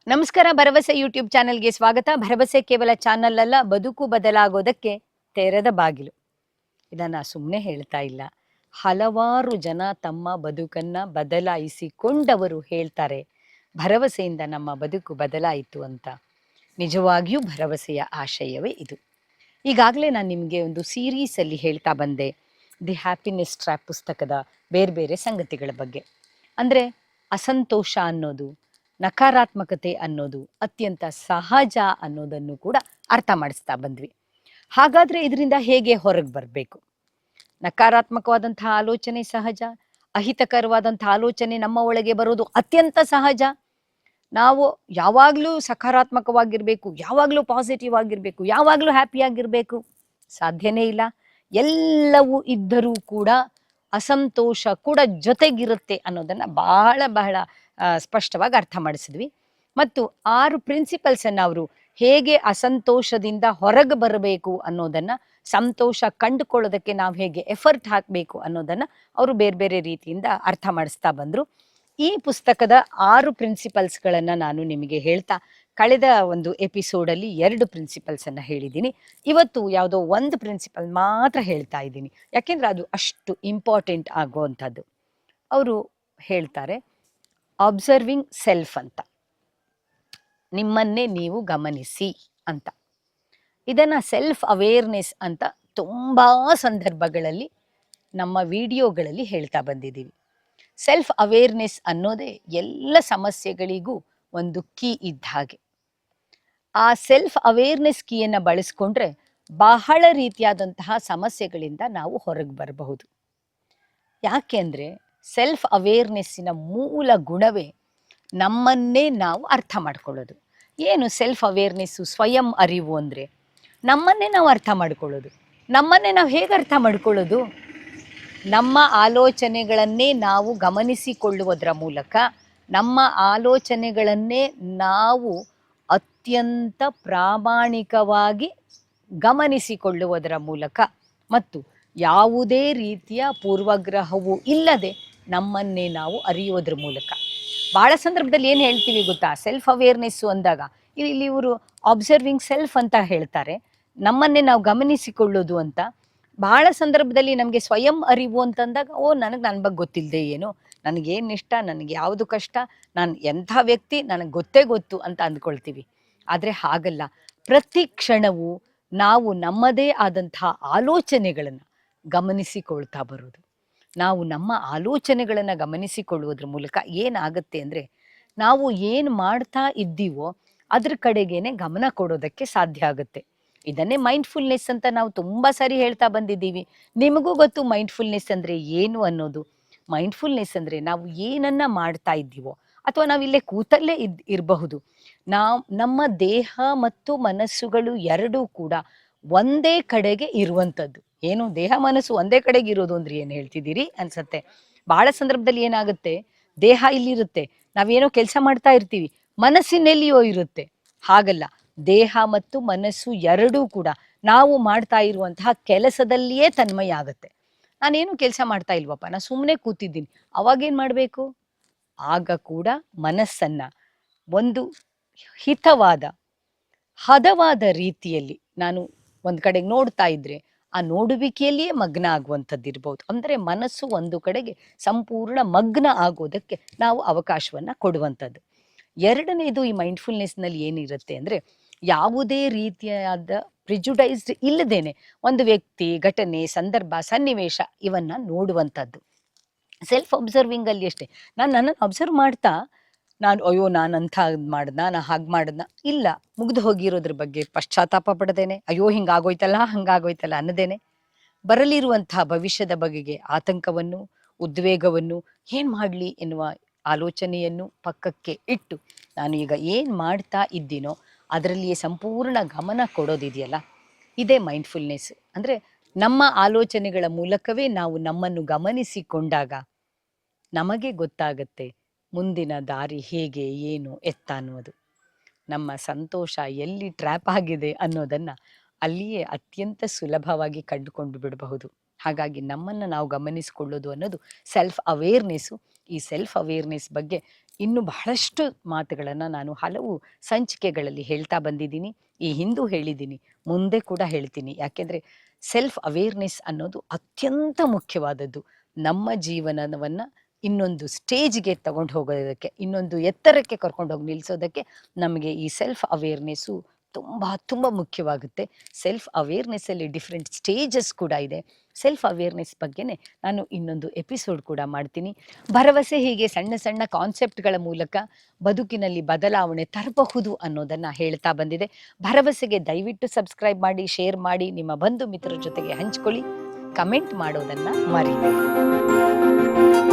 ನಮಸ್ಕಾರ. ಭರವಸೆ ಯೂಟ್ಯೂಬ್ ಚಾನೆಲ್ಗೆ ಸ್ವಾಗತ. ಭರವಸೆ ಕೇವಲ ಚಾನಲ್ ಅಲ್ಲ, ಬದುಕು ಬದಲಾಗೋದಕ್ಕೆ ತೆರೆದ ಬಾಗಿಲು. ಇದನ್ನ ಸುಮ್ಮನೆ ಹೇಳ್ತಾ ಇಲ್ಲ. ಹಲವಾರು ಜನ ತಮ್ಮ ಬದುಕನ್ನ ಬದಲಾಯಿಸಿಕೊಂಡವರು ಹೇಳ್ತಾರೆ, ಭರವಸೆಯಿಂದ ನಮ್ಮ ಬದುಕು ಬದಲಾಯಿತು ಅಂತ. ನಿಜವಾಗಿಯೂ ಭರವಸೆಯ ಆಶಯವೇ ಇದು. ಈಗಾಗಲೇ ನಾನು ನಿಮಗೆ ಒಂದು ಸೀರೀಸಲ್ಲಿ ಹೇಳ್ತಾ ಬಂದೆ ದಿ ಹ್ಯಾಪಿನೆಸ್ ಟ್ರ್ಯಾಪ್ ಪುಸ್ತಕದ ಬೇರೆ ಬೇರೆ ಸಂಗತಿಗಳ ಬಗ್ಗೆ. ಅಂದರೆ ಅಸಂತೋಷ ಅನ್ನೋದು, ನಕಾರಾತ್ಮಕತೆ ಅನ್ನೋದು ಅತ್ಯಂತ ಸಹಜ ಅನ್ನೋದನ್ನು ಕೂಡ ಅರ್ಥ ಮಾಡಿಸ್ತಾ ಬಂದ್ವಿ. ಹಾಗಾದರೆ ಇದರಿಂದ ಹೇಗೆ ಹೊರಗೆ ಬರಬೇಕು? ನಕಾರಾತ್ಮಕವಾದಂತಹ ಆಲೋಚನೆ ಸಹಜ, ಅಹಿತಕರವಾದಂಥ ಆಲೋಚನೆ ನಮ್ಮ ಒಳಗೆ ಬರೋದು ಅತ್ಯಂತ ಸಹಜ. ನಾವು ಯಾವಾಗಲೂ ಸಕಾರಾತ್ಮಕವಾಗಿರಬೇಕು, ಯಾವಾಗಲೂ ಪಾಸಿಟಿವ್ ಆಗಿರಬೇಕು, ಯಾವಾಗಲೂ ಹ್ಯಾಪಿಯಾಗಿರಬೇಕು ಸಾಧ್ಯನೇ ಇಲ್ಲ. ಎಲ್ಲವೂ ಇದ್ದರೂ ಕೂಡ ಅಸಂತೋಷ ಕೂಡ ಜೊತೆಗಿರುತ್ತೆ ಅನ್ನೋದನ್ನು ಬಹಳ ಬಹಳ ಸ್ಪಷ್ಟವಾಗಿ ಅರ್ಥ ಮಾಡಿಸಿದ್ವಿ. ಮತ್ತು 6 ಪ್ರಿನ್ಸಿಪಲ್ಸನ್ನು ಅವರು ಹೇಗೆ ಅಸಂತೋಷದಿಂದ ಹೊರಗೆ ಬರಬೇಕು ಅನ್ನೋದನ್ನು, ಸಂತೋಷ ಕಂಡುಕೊಳ್ಳೋದಕ್ಕೆ ನಾವು ಹೇಗೆ ಎಫರ್ಟ್ ಹಾಕಬೇಕು ಅನ್ನೋದನ್ನು ಅವರು ಬೇರೆ ಬೇರೆ ರೀತಿಯಿಂದ ಅರ್ಥ ಮಾಡಿಸ್ತಾ ಬಂದರು. ಈ ಪುಸ್ತಕದ 6 ಪ್ರಿನ್ಸಿಪಲ್ಸ್ಗಳನ್ನು ನಾನು ನಿಮಗೆ ಹೇಳ್ತಾ, ಕಳೆದ ಒಂದು ಎಪಿಸೋಡಲ್ಲಿ 2 ಪ್ರಿನ್ಸಿಪಲ್ಸನ್ನು ಹೇಳಿದ್ದೀನಿ. ಇವತ್ತು ಯಾವುದೋ ಒಂದು ಪ್ರಿನ್ಸಿಪಲ್ ಮಾತ್ರ ಹೇಳ್ತಾ ಇದ್ದೀನಿ, ಯಾಕೆಂದರೆ ಅದು ಅಷ್ಟು ಇಂಪಾರ್ಟೆಂಟ್ ಆಗುವಂಥದ್ದು. ಅವರು ಹೇಳ್ತಾರೆ ಅಬ್ಸರ್ವಿಂಗ್ ಸೆಲ್ಫ್ ಅಂತ, ನಿಮ್ಮನ್ನೇ ನೀವು ಗಮನಿಸಿ ಅಂತ. ಇದನ್ನು ಸೆಲ್ಫ್ ಅವೇರ್ನೆಸ್ ಅಂತ ತುಂಬ ಸಂದರ್ಭಗಳಲ್ಲಿ ನಮ್ಮ ವಿಡಿಯೋಗಳಲ್ಲಿ ಹೇಳ್ತಾ ಬಂದಿದ್ದೀವಿ. ಸೆಲ್ಫ್ ಅವೇರ್ನೆಸ್ ಅನ್ನೋದೇ ಎಲ್ಲ ಸಮಸ್ಯೆಗಳಿಗೂ ಒಂದು ಕೀ ಇದ್ದ ಹಾಗೆ. ಆ ಸೆಲ್ಫ್ ಅವೇರ್ನೆಸ್ ಕೀಯನ್ನು ಬಳಸ್ಕೊಂಡ್ರೆ ಬಹಳ ರೀತಿಯಾದಂತಹ ಸಮಸ್ಯೆಗಳಿಂದ ನಾವು ಹೊರಗೆ ಬರಬಹುದು. ಯಾಕೆಂದರೆ ಸೆಲ್ಫ್ ಅವೇರ್ನೆಸ್ಸಿನ ಮೂಲ ಗುಣವೇ ನಮ್ಮನ್ನೇ ನಾವು ಅರ್ಥ ಮಾಡ್ಕೊಳ್ಳೋದು. ಏನು ಸೆಲ್ಫ್ ಅವೇರ್ನೆಸ್ಸು, ಸ್ವಯಂ ಅರಿವು ಅಂದರೆ ನಮ್ಮನ್ನೇ ನಾವು ಅರ್ಥ ಮಾಡ್ಕೊಳ್ಳೋದು. ನಮ್ಮನ್ನೇ ನಾವು ಹೇಗೆ ಅರ್ಥ ಮಾಡ್ಕೊಳ್ಳೋದು? ನಮ್ಮ ಆಲೋಚನೆಗಳನ್ನೇ ನಾವು ಗಮನಿಸಿಕೊಳ್ಳುವುದರ ಮೂಲಕ, ನಮ್ಮ ಆಲೋಚನೆಗಳನ್ನೇ ನಾವು ಅತ್ಯಂತ ಪ್ರಾಮಾಣಿಕವಾಗಿ ಗಮನಿಸಿಕೊಳ್ಳುವುದರ ಮೂಲಕ ಮತ್ತು ಯಾವುದೇ ರೀತಿಯ ಪೂರ್ವಗ್ರಹವೂ ಇಲ್ಲದೆ ನಮ್ಮನ್ನೇ ನಾವು ಅರಿಯೋದ್ರ ಮೂಲಕ. ಭಾಳ ಸಂದರ್ಭದಲ್ಲಿ ಏನು ಹೇಳ್ತೀವಿ ಗೊತ್ತಾ, ಸೆಲ್ಫ್ ಅವೇರ್ನೆಸ್ಸು ಅಂದಾಗ ಇಲ್ಲಿ ಇವರು ಅಬ್ಸರ್ವಿಂಗ್ ಸೆಲ್ಫ್ ಅಂತ ಹೇಳ್ತಾರೆ, ನಮ್ಮನ್ನೇ ನಾವು ಗಮನಿಸಿಕೊಳ್ಳೋದು ಅಂತ. ಭಾಳ ಸಂದರ್ಭದಲ್ಲಿ ನಮಗೆ ಸ್ವಯಂ ಅರಿವು ಅಂತಂದಾಗ, ನನಗೆ ನನ್ನ ಬಗ್ಗೆ ಗೊತ್ತಿಲ್ಲದೆ ಏನು, ನನಗೇನು ಇಷ್ಟ, ನನಗೆ ಯಾವುದು ಕಷ್ಟ, ನಾನು ಎಂಥ ವ್ಯಕ್ತಿ ನನಗೆ ಗೊತ್ತೇ ಗೊತ್ತು ಅಂತ ಅಂದ್ಕೊಳ್ತೀವಿ. ಆದರೆ ಹಾಗಲ್ಲ. ಪ್ರತಿ ಕ್ಷಣವೂ ನಾವು ನಮ್ಮದೇ ಆದಂತಹ ಆಲೋಚನೆಗಳನ್ನು ಗಮನಿಸಿಕೊಳ್ತಾ ಬರೋದು. ನಾವು ನಮ್ಮ ಆಲೋಚನೆಗಳನ್ನು ಗಮನಿಸಿಕೊಳ್ಳುವುದ್ರ ಮೂಲಕ ಏನಾಗುತ್ತೆ ಅಂದರೆ, ನಾವು ಏನು ಮಾಡ್ತಾ ಇದ್ದೀವೋ ಅದ್ರ ಕಡೆಗೇನೆ ಗಮನ ಕೊಡೋದಕ್ಕೆ ಸಾಧ್ಯ ಆಗುತ್ತೆ. ಇದನ್ನೇ ಮೈಂಡ್ಫುಲ್ನೆಸ್ ಅಂತ ನಾವು ತುಂಬ ಸಾರಿ ಹೇಳ್ತಾ ಬಂದಿದ್ದೀವಿ. ನಿಮಗೂ ಗೊತ್ತು ಮೈಂಡ್ಫುಲ್ನೆಸ್ ಅಂದರೆ ಏನು ಅನ್ನೋದು. ಮೈಂಡ್ಫುಲ್ನೆಸ್ ಅಂದರೆ ನಾವು ಏನನ್ನ ಮಾಡ್ತಾ ಇದ್ದೀವೋ, ಅಥವಾ ನಾವು ಇಲ್ಲೇ ಕೂತಲ್ಲೇ ಇರಬಹುದು, ನಮ್ಮ ದೇಹ ಮತ್ತು ಮನಸ್ಸುಗಳು ಎರಡೂ ಕೂಡ ಒಂದೇ ಕಡೆಗೆ ಇರುವಂಥದ್ದು. ಏನು ದೇಹ ಮನಸ್ಸು ಒಂದೇ ಕಡೆಗೆ ಇರೋದು ಅಂದ್ರೆ ಏನು ಹೇಳ್ತಿದ್ದೀರಿ ಅನ್ಸತ್ತೆ. ಬಹಳ ಸಂದರ್ಭದಲ್ಲಿ ಏನಾಗುತ್ತೆ, ದೇಹ ಇಲ್ಲಿರುತ್ತೆ, ನಾವೇನೋ ಕೆಲಸ ಮಾಡ್ತಾ ಇರ್ತೀವಿ, ಮನಸ್ಸಿನೆಲ್ಲಿಯೋ ಇರುತ್ತೆ. ಹಾಗಲ್ಲ, ದೇಹ ಮತ್ತು ಮನಸ್ಸು ಎರಡೂ ಕೂಡ ನಾವು ಮಾಡ್ತಾ ಇರುವಂತಹ ಕೆಲಸದಲ್ಲಿಯೇ ತನ್ಮಯ ಆಗುತ್ತೆ. ನಾನೇನು ಕೆಲಸ ಮಾಡ್ತಾ ಇಲ್ವಪ್ಪ, ನಾನು ಸುಮ್ಮನೆ ಕೂತಿದ್ದೀನಿ, ಅವಾಗೇನು ಮಾಡಬೇಕು? ಆಗ ಕೂಡ ಮನಸ್ಸನ್ನ ಒಂದು ಹಿತವಾದ, ಹದವಾದ ರೀತಿಯಲ್ಲಿ ನಾನು ಒಂದು ಕಡೆಗೆ ನೋಡ್ತಾ ಇದ್ರೆ ಆ ನೋಡುವಿಕೆಯಲ್ಲಿಯೇ ಮಗ್ನ ಆಗುವಂಥದ್ದಿರ್ಬೋದು. ಅಂದರೆ ಮನಸ್ಸು ಒಂದು ಕಡೆಗೆ ಸಂಪೂರ್ಣ ಮಗ್ನ ಆಗೋದಕ್ಕೆ ನಾವು ಅವಕಾಶವನ್ನು ಕೊಡುವಂಥದ್ದು. ಎರಡನೇದು, ಈ ಮೈಂಡ್ಫುಲ್ನೆಸ್ನಲ್ಲಿ ಏನಿರುತ್ತೆ ಅಂದರೆ, ಯಾವುದೇ ರೀತಿಯಾದ ಪ್ರಿಜುಡೈಸ್ಡ್ ಇಲ್ಲದೇನೆ ಒಂದು ವ್ಯಕ್ತಿ, ಘಟನೆ, ಸಂದರ್ಭ, ಸನ್ನಿವೇಶ ಇವನ್ನ ನೋಡುವಂಥದ್ದು. ಸೆಲ್ಫ್ ಅಬ್ಸರ್ವಿಂಗಲ್ಲಿ ಅಷ್ಟೇ, ನಾನು ನನ್ನನ್ನು ಅಬ್ಸರ್ವ್ ಮಾಡ್ತಾ, ಅಯ್ಯೋ ನಾನಂಥ ಮಾಡ್ದ, ನಾನು ಹಾಗೆ ಮಾಡ್ದ ಇಲ್ಲ, ಮುಗ್ದು ಹೋಗಿರೋದ್ರ ಬಗ್ಗೆ ಪಶ್ಚಾತ್ತಾಪ ಪಡದೇನೆ, ಅಯ್ಯೋ ಹಿಂಗಾಗೋಯ್ತಲ್ಲ ಹಂಗಾಗೋಯ್ತಲ್ಲ ಅನ್ನದೇನೆ, ಬರಲಿರುವಂತಹ ಭವಿಷ್ಯದ ಬಗೆಗೆ ಆತಂಕವನ್ನು, ಉದ್ವೇಗವನ್ನು, ಏನು ಮಾಡಲಿ ಎನ್ನುವ ಆಲೋಚನೆಯನ್ನು ಪಕ್ಕಕ್ಕೆ ಇಟ್ಟು ನಾನು ಈಗ ಏನು ಮಾಡ್ತಾ ಇದ್ದೀನೋ ಅದರಲ್ಲಿಯೇ ಸಂಪೂರ್ಣ ಗಮನ ಕೊಡೋದಿದೆಯಲ್ಲ, ಇದೇ ಮೈಂಡ್ಫುಲ್ನೆಸ್. ಅಂದರೆ ನಮ್ಮ ಆಲೋಚನೆಗಳ ಮೂಲಕವೇ ನಾವು ನಮ್ಮನ್ನು ಗಮನಿಸಿಕೊಂಡಾಗ ನಮಗೆ ಗೊತ್ತಾಗತ್ತೆ ಮುಂದಿನ ದಾರಿ ಹೇಗೆ, ಏನು, ಎತ್ತ ಅನ್ನೋದು. ನಮ್ಮ ಸಂತೋಷ ಎಲ್ಲಿ ಟ್ರ್ಯಾಪ್ ಆಗಿದೆ ಅನ್ನೋದನ್ನು ಅಲ್ಲಿಯೇ ಅತ್ಯಂತ ಸುಲಭವಾಗಿ ಕಂಡುಕೊಂಡು ಬಿಡಬಹುದು. ಹಾಗಾಗಿ ನಮ್ಮನ್ನು ನಾವು ಗಮನಿಸಿಕೊಳ್ಳೋದು ಅನ್ನೋದು ಸೆಲ್ಫ್ ಅವೇರ್ನೆಸ್ಸು. ಈ ಸೆಲ್ಫ್ ಅವೇರ್ನೆಸ್ ಬಗ್ಗೆ ಇನ್ನು ಬಹಳಷ್ಟು ಮಾತುಗಳನ್ನು ನಾನು ಹಲವು ಸಂಚಿಕೆಗಳಲ್ಲಿ ಹೇಳ್ತಾ ಬಂದಿದ್ದೀನಿ. ಈ ಹಿಂದೂ ಹೇಳಿದ್ದೀನಿ, ಮುಂದೆ ಕೂಡ ಹೇಳ್ತೀನಿ. ಯಾಕೆಂದರೆ ಸೆಲ್ಫ್ ಅವೇರ್ನೆಸ್ ಅನ್ನೋದು ಅತ್ಯಂತ ಮುಖ್ಯವಾದದ್ದು. ನಮ್ಮ ಜೀವನವನ್ನು ಇನ್ನೊಂದು ಸ್ಟೇಜ್ಗೆ ತಗೊಂಡು ಹೋಗೋದಕ್ಕೆ, ಇನ್ನೊಂದು ಎತ್ತರಕ್ಕೆ ಕರ್ಕೊಂಡು ಹೋಗಿ ನಿಲ್ಲಿಸೋದಕ್ಕೆ ನಮಗೆ ಈ ಸೆಲ್ಫ್ ಅವೇರ್ನೆಸ್ಸು ತುಂಬ ಮುಖ್ಯವಾಗುತ್ತೆ. ಸೆಲ್ಫ್ ಅವೇರ್ನೆಸ್ಸಲ್ಲಿ ಡಿಫ್ರೆಂಟ್ ಸ್ಟೇಜಸ್ ಕೂಡ ಇದೆ. ಸೆಲ್ಫ್ ಅವೇರ್ನೆಸ್ ಬಗ್ಗೆನೇ ನಾನು ಇನ್ನೊಂದು ಎಪಿಸೋಡ್ ಕೂಡ ಮಾಡ್ತೀನಿ. ಭರವಸೆ ಹೀಗೆ ಸಣ್ಣ ಸಣ್ಣ ಕಾನ್ಸೆಪ್ಟ್ಗಳ ಮೂಲಕ ಬದುಕಿನಲ್ಲಿ ಬದಲಾವಣೆ ತರಬಹುದು ಅನ್ನೋದನ್ನು ಹೇಳ್ತಾ ಬಂದಿದೆ. ಭರವಸೆಗೆ ದಯವಿಟ್ಟು ಸಬ್ಸ್ಕ್ರೈಬ್ ಮಾಡಿ, ಶೇರ್ ಮಾಡಿ, ನಿಮ್ಮ ಬಂಧು ಮಿತ್ರರ ಜೊತೆಗೆ ಹಂಚ್ಕೊಳ್ಳಿ, ಕಮೆಂಟ್ ಮಾಡೋದನ್ನು ಮರಿಬೇಡಿ.